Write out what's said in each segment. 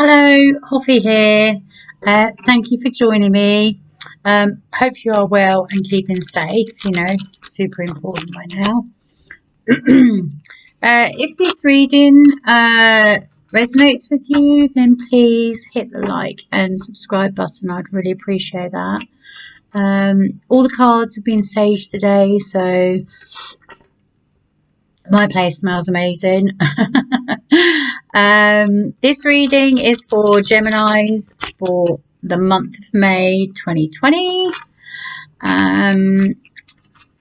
Hello, Hoffy here. Thank you for joining me. Hope you are well and keeping safe, super important right now. If this reading resonates with you, then please hit the like and subscribe button. I'd really appreciate that. All the cards have been saged today, so my place smells amazing. This reading is for Geminis for the month of May 2020.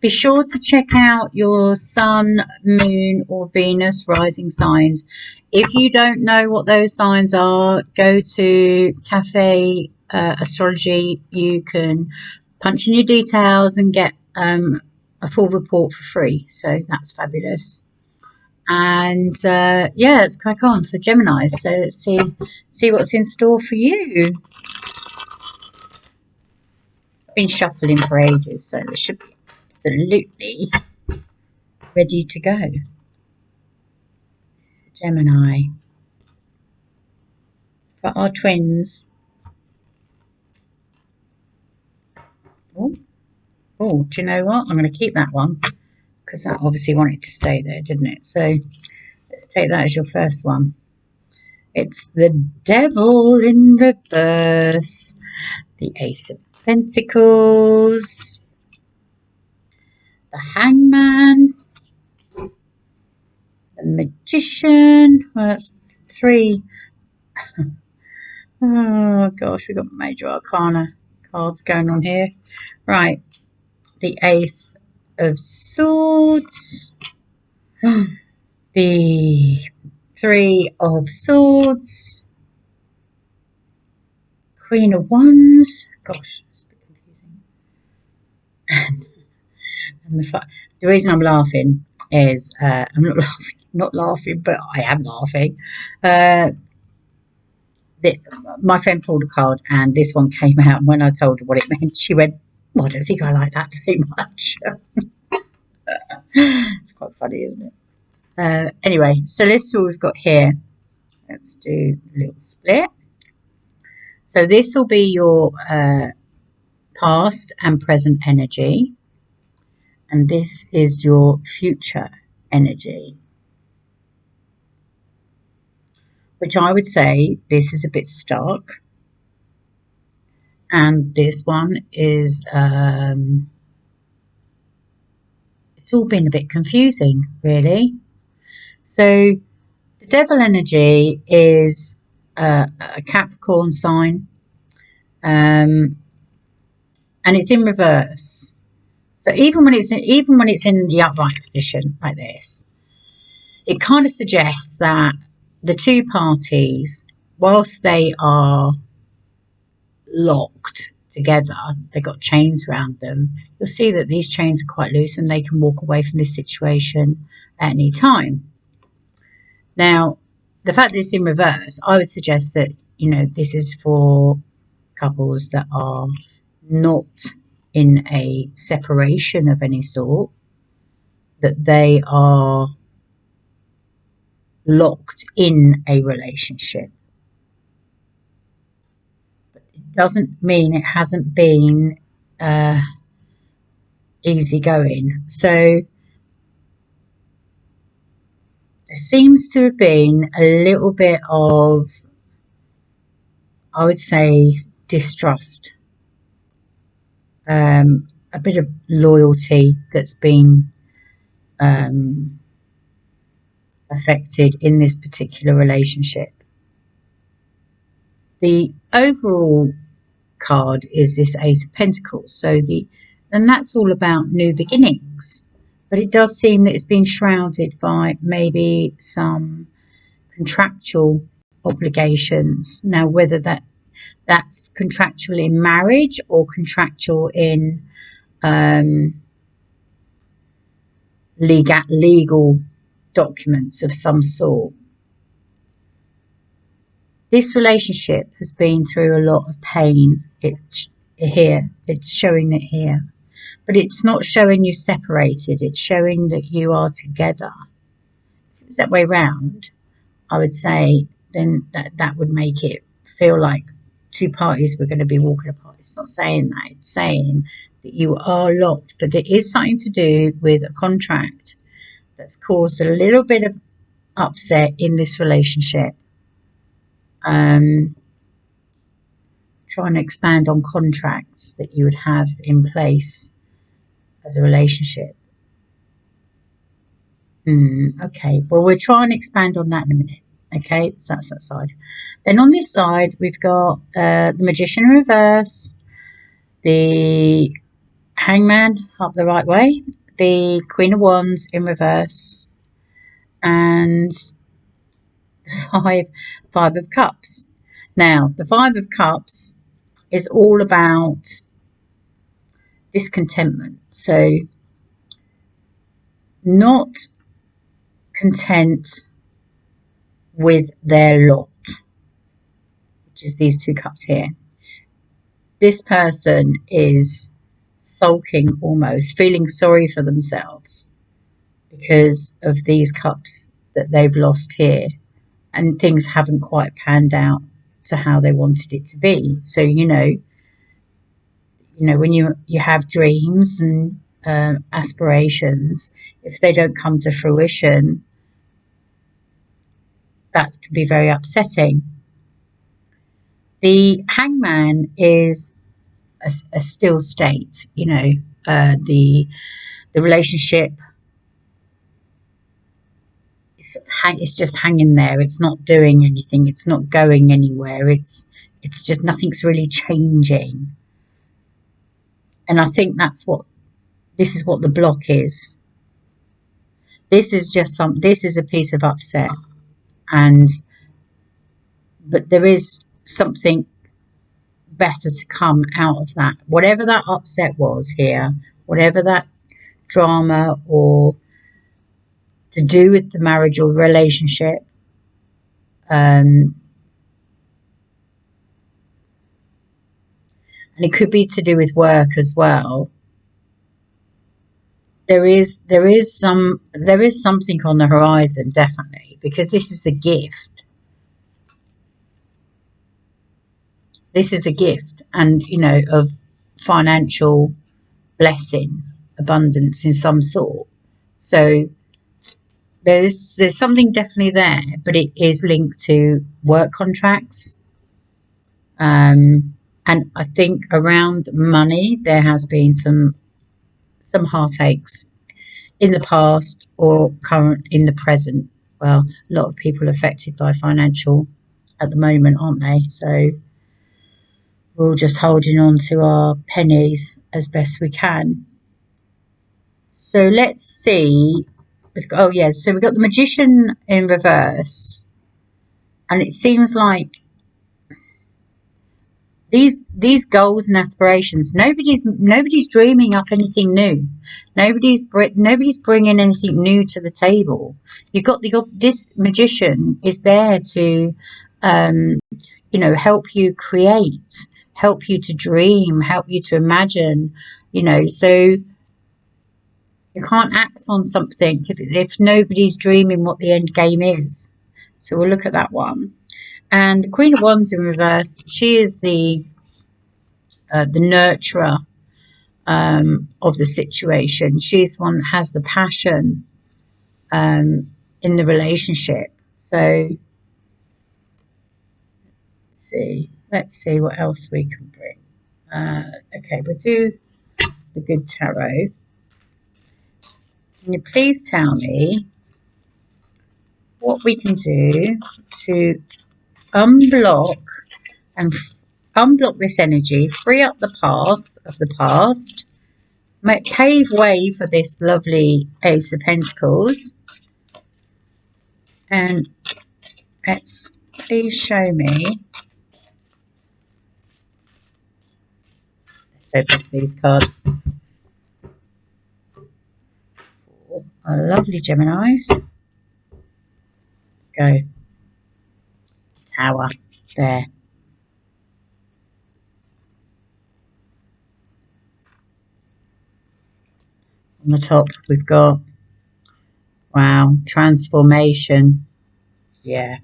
Be sure to check out your Sun, Moon or Venus rising signs. If you don't know what those signs are, go to Cafe Astrology. You can punch in your details and get a full report for free. So that's fabulous. And yeah, let's crack on for Geminis. So let's see what's in store for you. I've been shuffling for ages, so it should be absolutely ready to go. Gemini. For our twins. Oh, do you know what? I'm going to keep that one because that obviously wanted to stay there, didn't it? So let's take that as your first one. It's the Devil in reverse. The Ace of Pentacles. The Hangman. The Magician. Well, that's three. Oh gosh, we've got major arcana cards going on here. Right. The Ace of Swords. The Three of Swords. Queen of Wands. Gosh, it's a bit confusing. And the reason I'm laughing is I'm not laughing, but I am laughing. My friend pulled a card, and this one came out. And when I told her what it meant, she went, "Well, I don't think I like that very much." It's quite funny, isn't it? Anyway, so let's see what we've got here. Let's do a little split. So this will be your past and present energy. And this is your future energy. Which I would say this is a bit stark. And this one is, it's all been a bit confusing, really. So the Devil energy is a Capricorn sign. And it's in reverse. So even when it's in the upright position like this, it kind of suggests that the two parties, whilst they are locked together, they've got chains around them, you'll see that these chains are quite loose and they can walk away from this situation at any time. Now, the fact that it's in reverse, I would suggest that, this is for couples that are not in a separation of any sort, that they are locked in a relationship. But it doesn't mean it hasn't been easy going. So there seems to have been a little bit of, I would say, distrust. A bit of loyalty that's been affected in this particular relationship. The overall card is this Ace of Pentacles, and that's all about new beginnings, but it does seem that it's been shrouded by maybe some contractual obligations. Now, whether that's contractual in marriage or contractual in legal documents of some sort. This relationship has been through a lot of pain. It's showing it here. But it's not showing you separated, it's showing that you are together. If it was that way round, I would say then that would make it feel like two parties were going to be walking apart. It's not saying that. It's saying that you are locked, but there is something to do with a contract that's caused a little bit of upset in this relationship. Trying to expand on contracts that you would have in place as a relationship. Okay, well, we'll try and expand on that in a minute. Okay, so that's that side. Then on this side, we've got the Magician in reverse, the Hangman up the right way, the Queen of Wands in reverse, and the Five of Cups. Now, the Five of Cups is all about discontentment. So, not content with their lot, which is these two cups here. This person is sulking almost, feeling sorry for themselves because of these cups that they've lost here, and things haven't quite panned out to how they wanted it to be. So you know when you have dreams and aspirations, if they don't come to fruition, that can be very upsetting. The Hangman is a still state. The relationship it's just hanging there. It's not doing anything. It's not going anywhere. It's just nothing's really changing. And I think this is what the block is. This is a piece of upset, but there is something better to come out of that. Whatever that upset was here, whatever that drama or to do with the marriage or relationship, and it could be to do with work as well. There is something on the horizon, definitely, because this is a gift. This is a gift, and of financial blessing, abundance in some sort. So there's something definitely there, but it is linked to work contracts. And I think around money, there has been some heartaches in the past or in the present. Well, a lot of people are affected by financial at the moment, aren't they? So we're all just holding on to our pennies as best we can. So let's see. So we've got the Magician in reverse, and it seems like these goals and aspirations, nobody's dreaming up anything new. Nobody's bringing anything new to the table. This Magician is there to help you create, help you to dream, help you to imagine, so you can't act on something if nobody's dreaming what the end game is. So we'll look at that one. And the Queen of Wands in reverse, she is the nurturer of the situation. She's one that has the passion in the relationship. So let's see what else we can bring. Okay, we'll do the good tarot. Can you please tell me what we can do to unblock this energy, free up the path of the past, pave way for this lovely Ace of Pentacles, and please show me. Let's open these cards. Our lovely Geminis. Go. Tower. There. On the top we've got, wow, transformation. Yeah.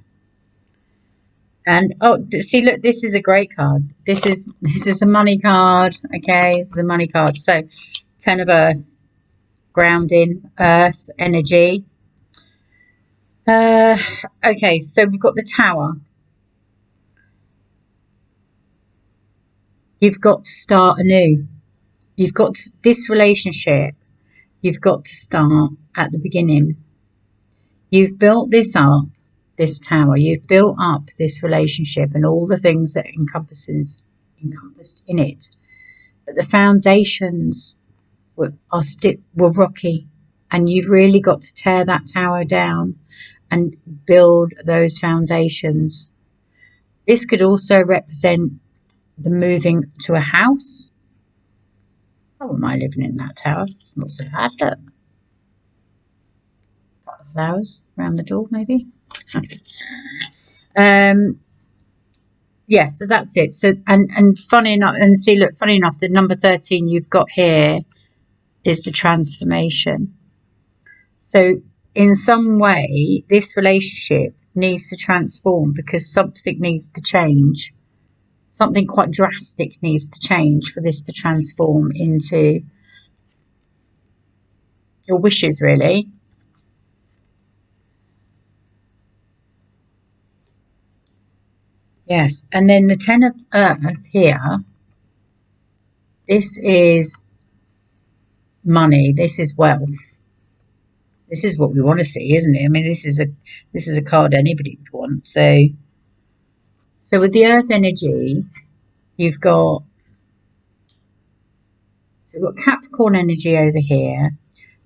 And oh, see, look, this is a great card. This is a money card. Okay, this is a money card. So, Ten of Earth, grounding, Earth energy. Uh, okay, so we've got the Tower. You've got to start anew. You've got to, this relationship. You've got to start at the beginning. You've built this up, this tower. You've built up this relationship and all the things that encompassed in it. But the foundations were rocky, and you've really got to tear that tower down and build those foundations. This could also represent the moving to a house. How am I living in that tower? It's not so bad, look. Flowers around the door, maybe. Yeah, so that's it. So and funny enough, and see, look, funny enough, the number 13 you've got here is the transformation. So in some way, this relationship needs to transform because something needs to change. Something quite drastic needs to change for this to transform into your wishes, really. Yes, and then the Ten of Earth here, this is money, this is wealth. This is what we want to see, isn't it? I mean, this is a card anybody would want. So with the Earth energy, you've got Capricorn energy over here.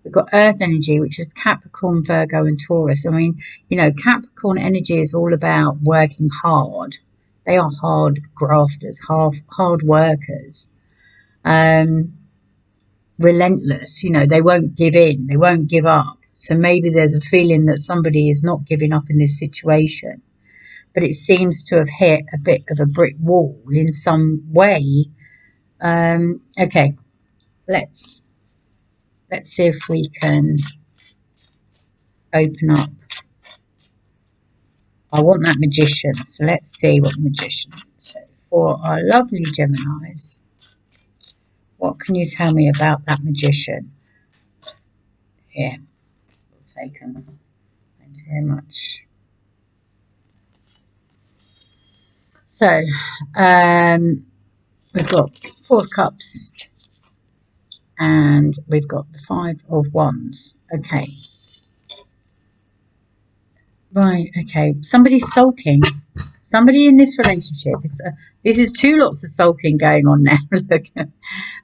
We've got Earth energy, which is Capricorn, Virgo, and Taurus. I mean, you know, Capricorn energy is all about working hard. They are hard grafters, hard workers, relentless. You know, they won't give in, they won't give up. So maybe there's a feeling that somebody is not giving up in this situation, but it seems to have hit a bit of a brick wall in some way. Okay, let's see if we can open up. I want that Magician, so let's see what the Magician. So for our lovely Geminis, what can you tell me about that Magician? Here, we'll take them. Thank you very much. So, we've got Four of Cups, and we've got the Five of Wands. Okay. Right, okay. Somebody's sulking. Somebody in this relationship. This is two lots of sulking going on now. Look,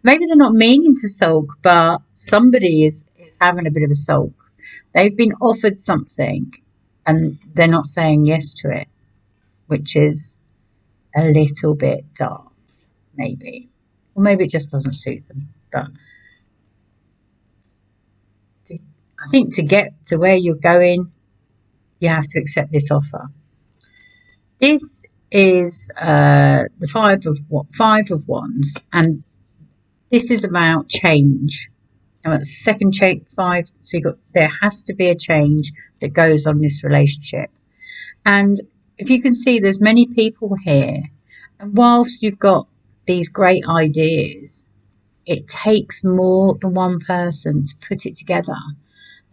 maybe they're not meaning to sulk, but somebody is having a bit of a sulk. They've been offered something and they're not saying yes to it, which is a little bit dark, maybe. Or maybe it just doesn't suit them. But I think to get to where you're going, you have to accept this offer. This is the Five of Wands, and this is about change. Now it's the second five, so there has to be a change that goes on this relationship. And if you can see, there's many people here, and whilst you've got these great ideas, it takes more than one person to put it together.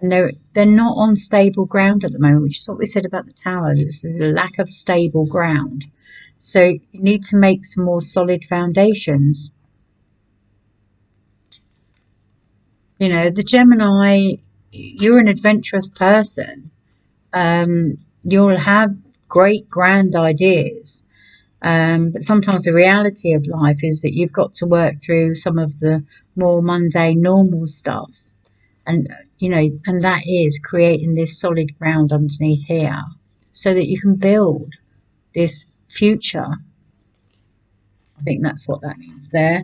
And they're not on stable ground at the moment, which is what we said about the tower. There's a lack of stable ground. So you need to make some more solid foundations. You know, the Gemini, you're an adventurous person. You'll have great, grand ideas. But sometimes the reality of life is that you've got to work through some of the more mundane, normal stuff. And, you know, and that is creating this solid ground underneath here so that you can build this future. I think that's what that means there.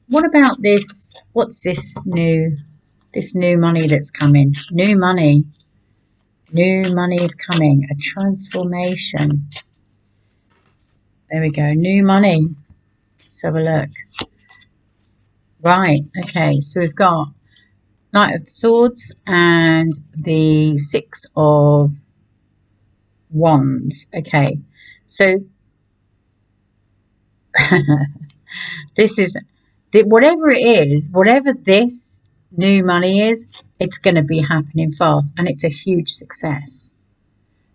What about this? What's this new money that's coming? New money. New money is coming. A transformation. There we go. New money. Let's have a look. Right. Okay. So we've got Knight of Swords and the Six of Wands. Okay, so this is whatever it is, whatever this new money is, it's going to be happening fast, and it's a huge success.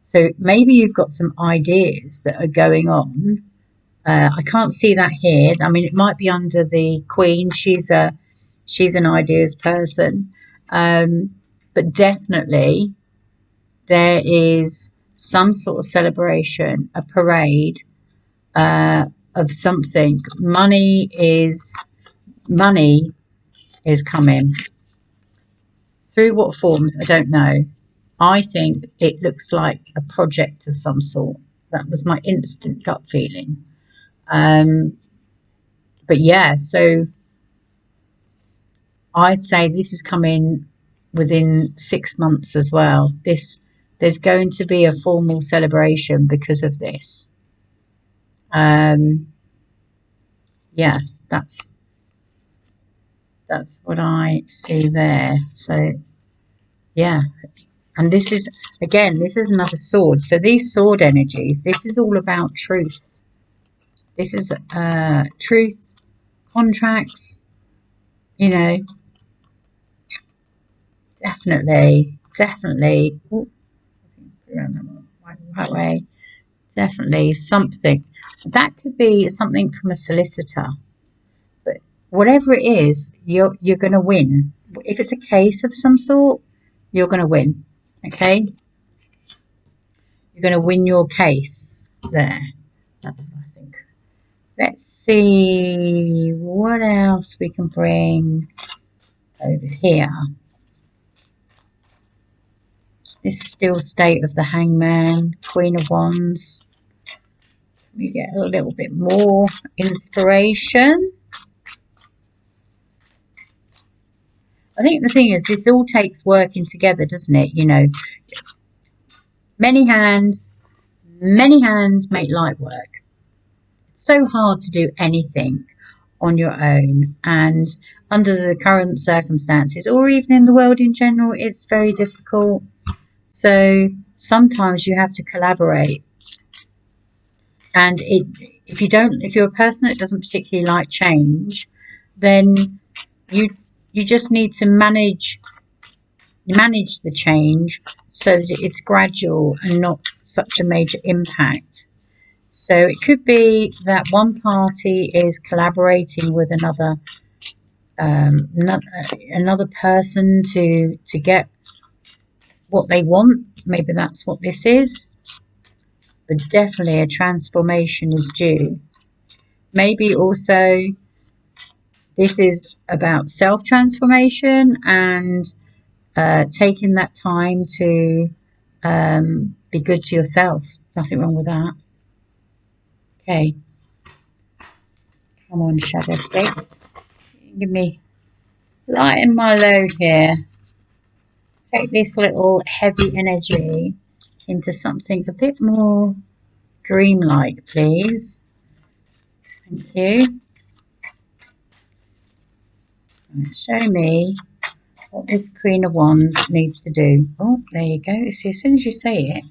So maybe you've got some ideas that are going on. I can't see that here. I mean, it might be under the Queen. She's an ideas person, but definitely there is some sort of celebration, a parade of something. Money is coming. Through what forms, I don't know. I think it looks like a project of some sort. That was my instant gut feeling. But yeah, so I'd say this is coming within 6 months as well. There's going to be a formal celebration because of this. Yeah, that's what I see there. So yeah, and this is another sword. So these sword energies, this is all about truth. This is truth, contracts, you know, definitely. Ooh, around that way. Definitely something. That could be something from a solicitor. But whatever it is, you're going to win. If it's a case of some sort, you're going to win. Okay? You're going to win your case there. That's what I think. Let's see what else we can bring over here. This still state of the Hangman, Queen of Wands. We get a little bit more inspiration. I think the thing is, this all takes working together, doesn't it? You know, many hands make light work. It's so hard to do anything on your own, and under the current circumstances, or even in the world in general, it's very difficult. So sometimes you have to collaborate. And if you're a person that doesn't particularly like change, then you just need to manage the change so that it's gradual and not such a major impact. So it could be that one party is collaborating with another person to get what they want. Maybe that's what this is. But definitely a transformation is due. Maybe also this is about self-transformation and taking that time to be good to yourself. Nothing wrong with that. Okay. Come on, shadow stick. Give me lighten my load here. Take this little heavy energy into something a bit more dreamlike, please. Thank you. Right, show me what this Queen of Wands needs to do. Oh, there you go. See, as soon as you say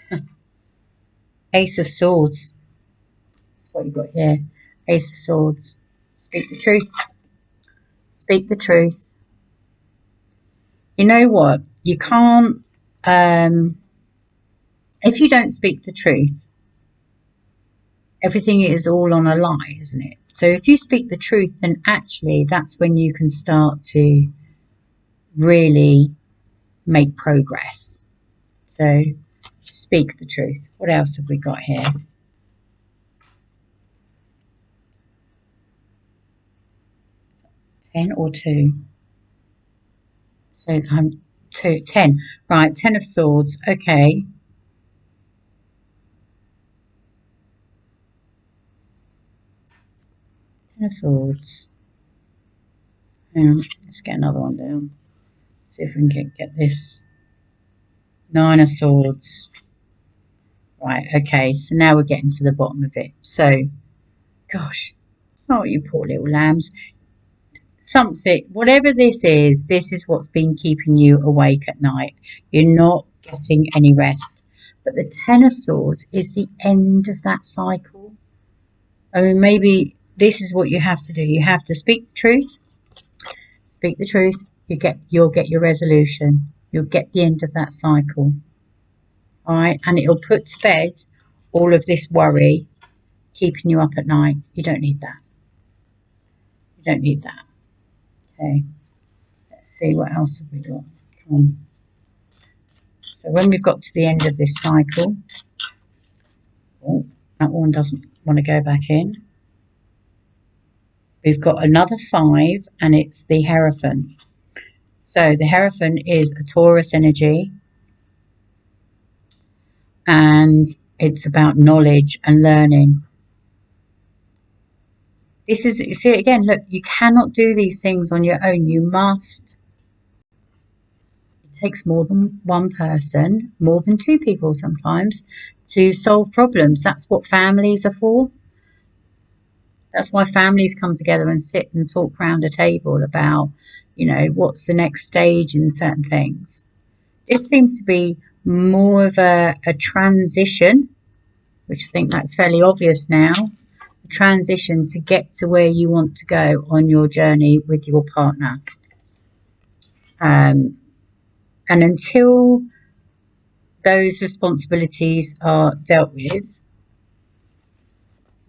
it. Ace of Swords. That's what you've got here. Ace of Swords. Speak the truth. Speak the truth. You know what? You can't... if you don't speak the truth, everything is all on a lie, isn't it? So if you speak the truth, then actually that's when you can start to really make progress. So speak the truth. What else have we got here? Ten or two? So I'm 10. Right, 10 of Swords. Okay. Ten of Swords. Hang on, let's get another one down. See if we can get this. 9 of Swords. Right, okay, so now we're getting to the bottom of it. So, gosh, oh, you poor little lambs. something, whatever this is what's been keeping you awake at night. You're not getting any rest. But the Ten of Swords is the end of that cycle. I mean, maybe this is what you have to do. You have to speak the truth. Speak the truth. You'll get your resolution. You'll get the end of that cycle. All right, and it'll put to bed all of this worry keeping you up at night. You don't need that. You don't need that. Okay. Let's see what else have we got. Come on. So when we've got to the end of this cycle, oh, that one doesn't want to go back in. We've got another 5, and it's the Hierophant. So the Hierophant is a Taurus energy, and it's about knowledge and learning. This is, you see, again, look, you cannot do these things on your own. You must. It takes more than one person, more than 2 people sometimes, to solve problems. That's what families are for. That's why families come together and sit and talk around a table about, you know, what's the next stage in certain things. This seems to be more of a transition, which I think that's fairly obvious now. A transition to get to where you want to go on your journey with your partner. And until those responsibilities are dealt with,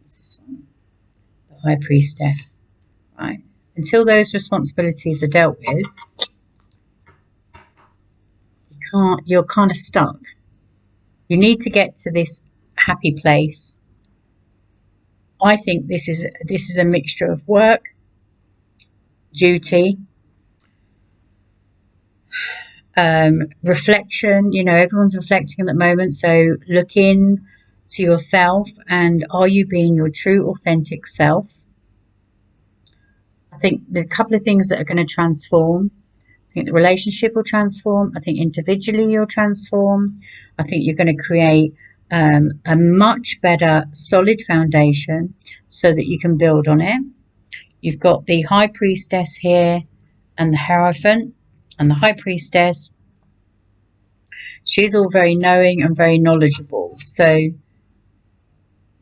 what's this one? The High Priestess, right? Until those responsibilities are dealt with, you're kind of stuck. You need to get to this happy place. I think this is a mixture of work, duty, reflection. You know, everyone's reflecting at the moment, so look in to yourself, and are you being your true authentic self? I think there are a couple of things that are going to transform. I think the relationship will transform. I think individually you'll transform. I think you're going to create a much better solid foundation so that you can build on it. You've got the High Priestess here and the Hierophant. And the High Priestess, she's all very knowing and very knowledgeable. So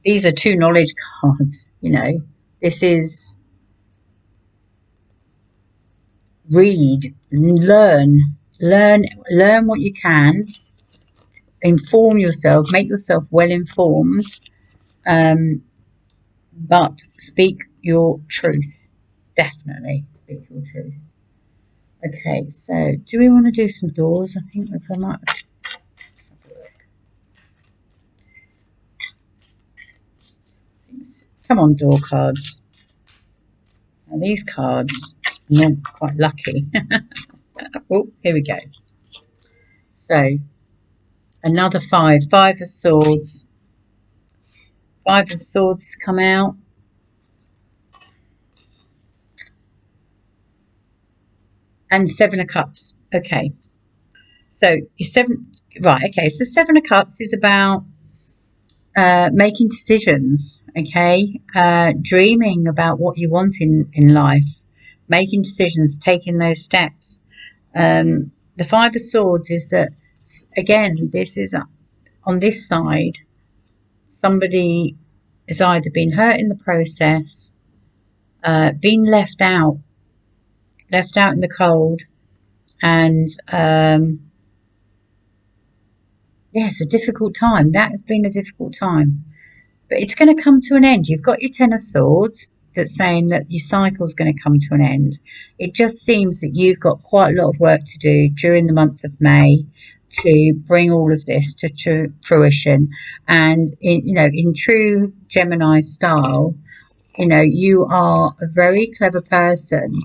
these are 2 knowledge cards, you know. This is read, learn what you can, inform yourself, make yourself well informed, but speak your truth. Definitely speak your truth. Okay, so do we want to do some doors? I think we might. Come on, door cards. Now these cards are not quite lucky. Oh, here we go. So another 5 of Swords. 5 of Swords come out. And 7 of Cups. Okay. So your 7, right, okay, so 7 of Cups is about making decisions, okay, dreaming about what you want in life, making decisions, taking those steps. The 5 of Swords is that, again, this is on this side, somebody has either been hurt in the process, been left out in the cold, and yeah, it's a difficult time. That has been a difficult time, but it's going to come to an end. You've got your 10 of Swords that's saying that your cycle is going to come to an end. It just seems that you've got quite a lot of work to do during the month of May to bring all of this to fruition. And in true Gemini style, you know, you are a very clever person,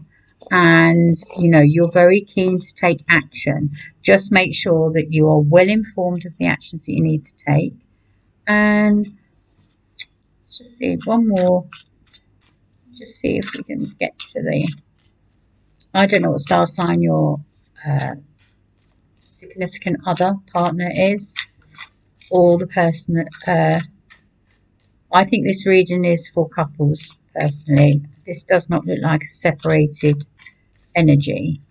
and you know, you're very keen to take action. Just make sure that you are well informed of the actions that you need to take. And let's just see one more, just see if we can get to the, I don't know what star sign your significant other partner is, or the person that I think this reading is for couples personally. This does not look like a separated energy.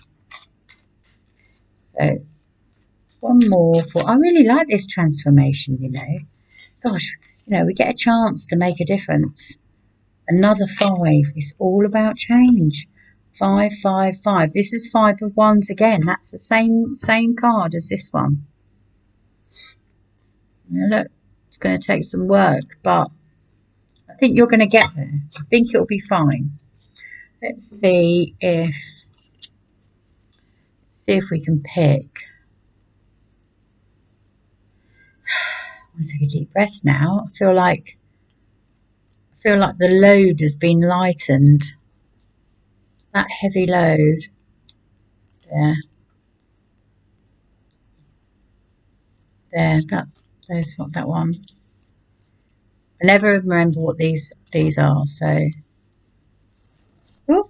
So one more for, I really like this transformation, you know. Gosh, you know, we get a chance to make a difference. Another 5. It's all about change. 5, 5, 5. This is 5 of Wands again. That's the same card as this one. Now look, it's going to take some work, but I think you're going to get there. I think it'll be fine. Let's see if we can pick. I'm going to take a deep breath now. I feel like the load has been lightened. That heavy load. There. There. There's what that one. I never remember what these are. So. Ooh.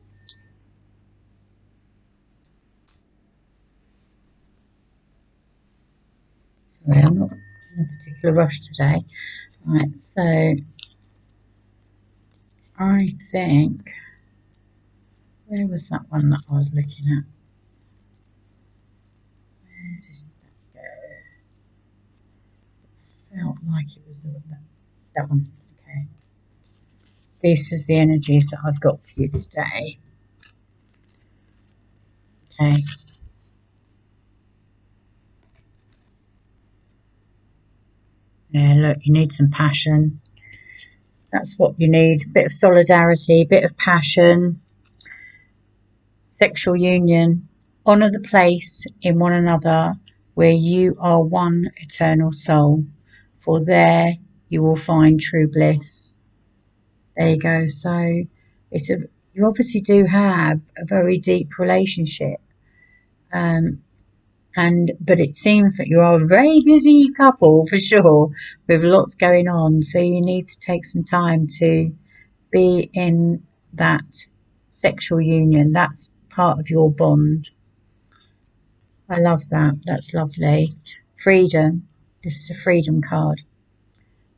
Sorry, I'm not in a particular rush today. Right. So. I think. Where was that one that I was looking at? Where did that go? Felt like it was that one. Okay. This is the energies that I've got for you today. Okay. Yeah, look, you need some passion. That's what you need. A bit of solidarity, a bit of passion. Sexual union. Honour the place in one another where you are one eternal soul. For there you will find true bliss. There you go. So you obviously do have a very deep relationship. But it seems that you are a very busy couple for sure, with lots going on. So you need to take some time to be in that sexual union. That's part of your bond. I love that. That's lovely. Freedom. This is a freedom card.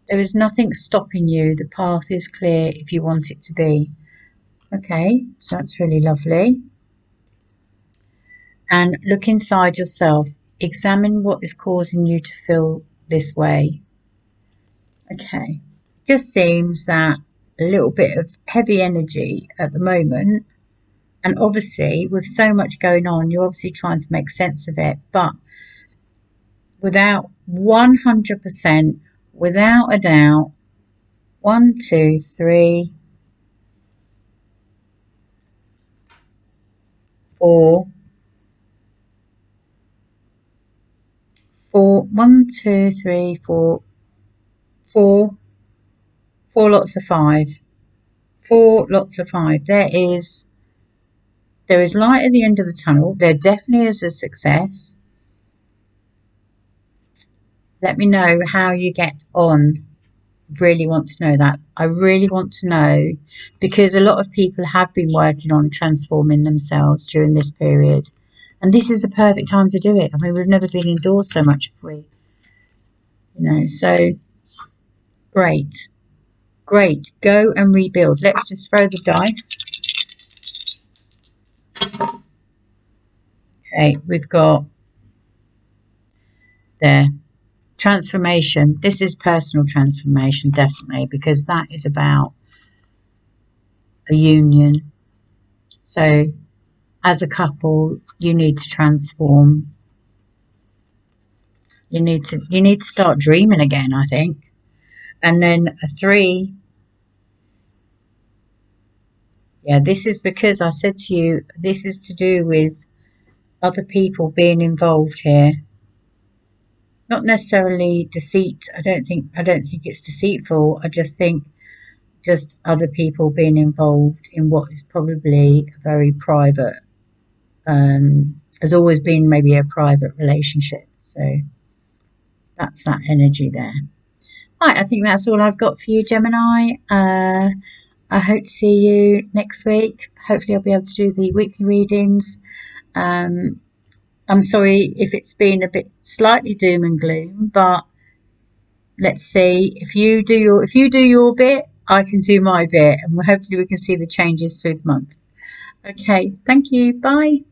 There is nothing stopping you. The path is clear if you want it to be. Okay, so that's really lovely. And look inside yourself. Examine what is causing you to feel this way. Okay. Just seems that a little bit of heavy energy at the moment. And obviously, with so much going on, you're obviously trying to make sense of it. But without 100%, without a doubt, 1, 2, 3, 4, 1, 2, 3, 4, 4 lots of 5. 4 lots of 5. There is light at the end of the tunnel. There definitely is a success. Let me know how you get on. Really want to know that. I really want to know, because a lot of people have been working on transforming themselves during this period. And this is the perfect time to do it. I mean, we've never been indoors so much, have we? You know, so great. Great. Go and rebuild. Let's just throw the dice. Okay, we've got there. Transformation. This is personal transformation, definitely, because that is about a union. So as a couple, you need to transform. You need to start dreaming again, I think. And then a 3. Yeah, this is because I said to you, this is to do with other people being involved here. Not necessarily deceit. I don't think it's deceitful. I just think just other people being involved in what is probably a very private, has always been maybe a private relationship. So that's that energy there. Right, I think that's all I've got for you, Gemini. I hope to see you next week. Hopefully I'll be able to do the weekly readings. I'm sorry if it's been a bit slightly doom and gloom, but let's see. If you do your bit, I can do my bit, and hopefully we can see the changes through the month. Okay, thank you. Bye.